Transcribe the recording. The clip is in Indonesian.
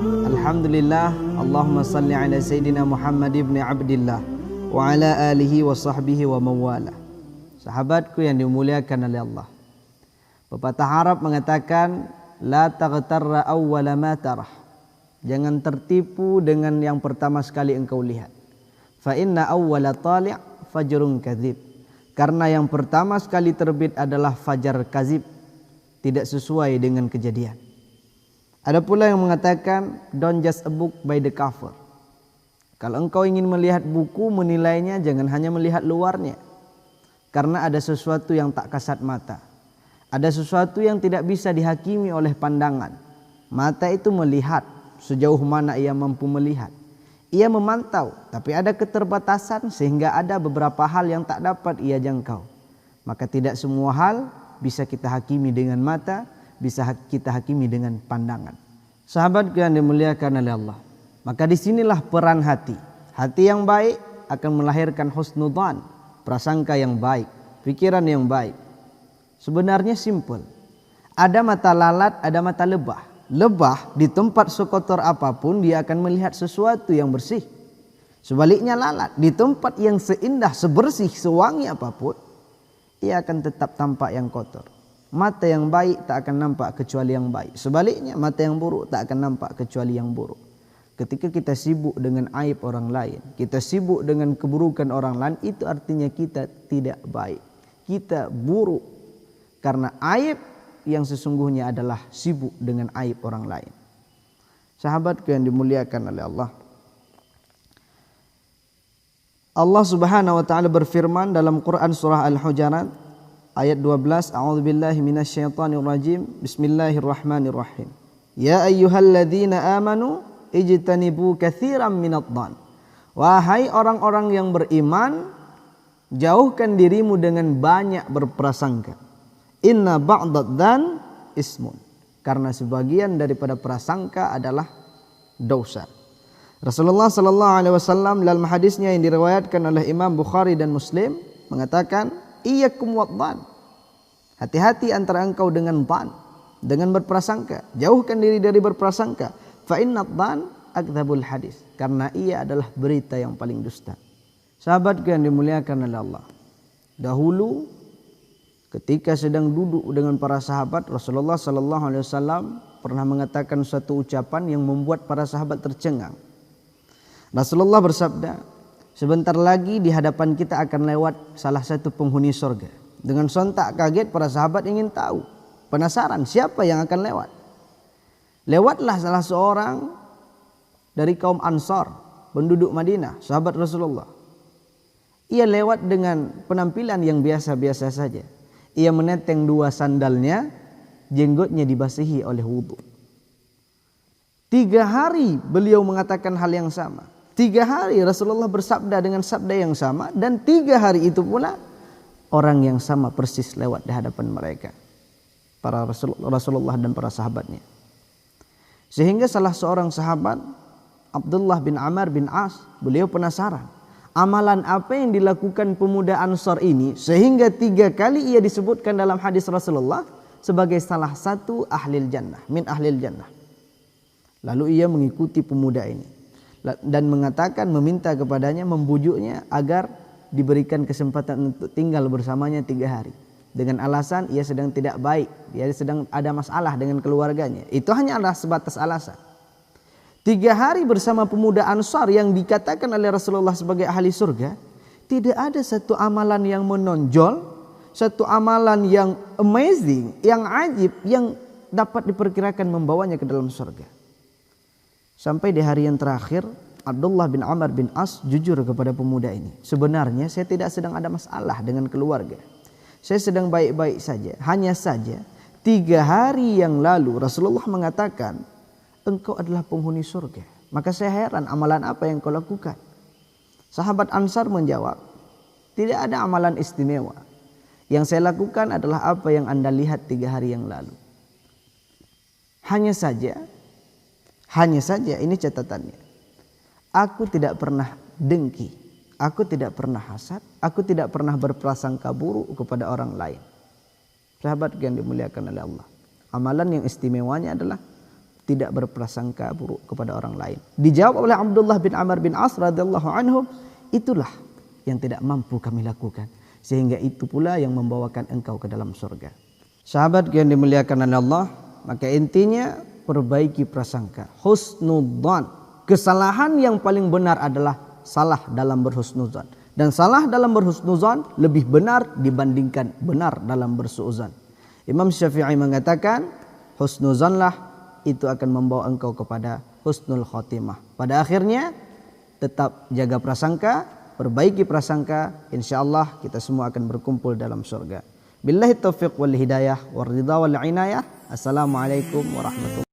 Alhamdulillah, Allahumma salli ala Sayyidina Muhammad ibn Abdillah wa ala alihi wa sahbihi wa mawala. Sahabatku yang dimuliakan oleh Allah, pepatah Arab mengatakan, la taghtarra awwala ma tarah. Jangan tertipu dengan yang pertama sekali engkau lihat. Fa inna awwala tali' fajrun kadzib. Karena yang pertama sekali terbit adalah fajar kazib, tidak sesuai dengan kejadian. Ada pula yang mengatakan, don't judge a book by the cover. Kalau engkau ingin melihat buku, menilainya jangan hanya melihat luarnya. Karena ada sesuatu yang tak kasat mata. Ada sesuatu yang tidak bisa dihakimi oleh pandangan. Mata itu melihat sejauh mana ia mampu melihat. Ia memantau, tapi ada keterbatasan sehingga ada beberapa hal yang tak dapat ia jangkau. Maka tidak semua hal bisa kita hakimi dengan mata, bisa kita hakimi dengan pandangan. Sahabat yang dimuliakan oleh Allah, maka disinilah peran hati. Hati yang baik akan melahirkan husnudzan, prasangka yang baik, pikiran yang baik. Sebenarnya simple. Ada mata lalat, ada mata lebah. Lebah di tempat sekotor apapun dia akan melihat sesuatu yang bersih. Sebaliknya lalat di tempat yang seindah, sebersih, sewangi apapun, ia akan tetap tampak yang kotor. Mata yang baik tak akan nampak kecuali yang baik. Sebaliknya mata yang buruk tak akan nampak kecuali yang buruk. Ketika kita sibuk dengan aib orang lain, kita sibuk dengan keburukan orang lain, itu artinya kita tidak baik. Kita buruk. Karena aib yang sesungguhnya adalah sibuk dengan aib orang lain. Sahabatku yang dimuliakan oleh Allah, Allah Subhanahu wa taala berfirman dalam Quran surah Al-Hujurat ayat 12, a'udzubillahi minasyaitonir rajim, bismillahirrahmanirrahim. Ya ayyuhalladzina amanu ijtanibu katsiran minadh-dhann. Wahai orang-orang yang beriman, jauhkan dirimu dengan banyak berprasangka. Inna ba'dadh-dhann ismun. Karena sebagian daripada prasangka adalah dosa. Rasulullah sallallahu alaihi wasallam dalam hadisnya yang diriwayatkan oleh Imam Bukhari dan Muslim mengatakan, iyyakum wadh-dhann. Hati-hati antara engkau dengan dhann, dengan berprasangka. Jauhkan diri dari berprasangka. Fa innadh-dhann akdzabul hadis. Karena ia adalah berita yang paling dusta. Sahabatku yang dimuliakan oleh Allah, dahulu ketika sedang duduk dengan para sahabat, Rasulullah sallallahu alaihi wasallam pernah mengatakan suatu ucapan yang membuat para sahabat tercengang. Rasulullah bersabda, sebentar lagi di hadapan kita akan lewat salah satu penghuni surga. Dengan sontak kaget para sahabat ingin tahu, penasaran siapa yang akan lewat. Lewatlah salah seorang dari kaum Ansar, penduduk Madinah, sahabat Rasulullah. Ia lewat dengan penampilan yang biasa-biasa saja. Ia menenteng dua sandalnya, jenggotnya dibasihi oleh wudu. 3 hari beliau mengatakan hal yang sama. 3 hari Rasulullah bersabda dengan sabda yang sama, dan 3 hari itu pula orang yang sama persis lewat di hadapan mereka, para Rasulullah dan para sahabatnya. Sehingga salah seorang sahabat, Abdullah bin Amr bin As, beliau penasaran, amalan apa yang dilakukan pemuda Ansar ini sehingga 3 kali ia disebutkan dalam hadis Rasulullah sebagai salah satu ahlil jannah, min ahlil jannah. Lalu ia mengikuti pemuda ini dan mengatakan, meminta kepadanya, membujuknya agar diberikan kesempatan untuk tinggal bersamanya 3 hari. Dengan alasan ia sedang tidak baik, ia sedang ada masalah dengan keluarganya. Itu hanyalah sebatas alasan. 3 hari bersama pemuda Ansar yang dikatakan oleh Rasulullah sebagai ahli surga, tidak ada satu amalan yang menonjol, satu amalan yang amazing, yang ajib, yang dapat diperkirakan membawanya ke dalam surga. Sampai di hari yang terakhir, Abdullah bin Amr bin As jujur kepada pemuda ini. Sebenarnya saya tidak sedang ada masalah dengan keluarga. Saya sedang baik-baik saja. Hanya saja 3 hari yang lalu Rasulullah mengatakan, engkau adalah penghuni surga. Maka saya heran, amalan apa yang kau lakukan? Sahabat Ansar menjawab, tidak ada amalan istimewa. Yang saya lakukan adalah apa yang anda lihat 3 hari yang lalu. Hanya saja ini catatannya. Aku tidak pernah dengki, aku tidak pernah hasad, aku tidak pernah berprasangka buruk kepada orang lain. Sahabat yang dimuliakan oleh Allah, amalan yang istimewanya adalah tidak berprasangka buruk kepada orang lain. Dijawab oleh Abdullah bin Amr bin As radhiyallahu anhum, itulah yang tidak mampu kami lakukan, sehingga itu pula yang membawakan engkau ke dalam surga. Sahabat yang dimuliakan oleh Allah, maka intinya perbaiki prasangka, husnudzan. Kesalahan yang paling benar adalah salah dalam berhusnudzan, dan salah dalam berhusnudzan lebih benar dibandingkan benar dalam bersuudzan. Imam Syafi'i mengatakan, husnudzanlah itu akan membawa engkau kepada husnul khotimah. Pada akhirnya tetap jaga prasangka, perbaiki prasangka, insyaallah kita semua akan berkumpul dalam surga. Billahi taufiq wal hidayah war ridha wal inayah. Assalamualaikum warahmatullahi wabarakatuh.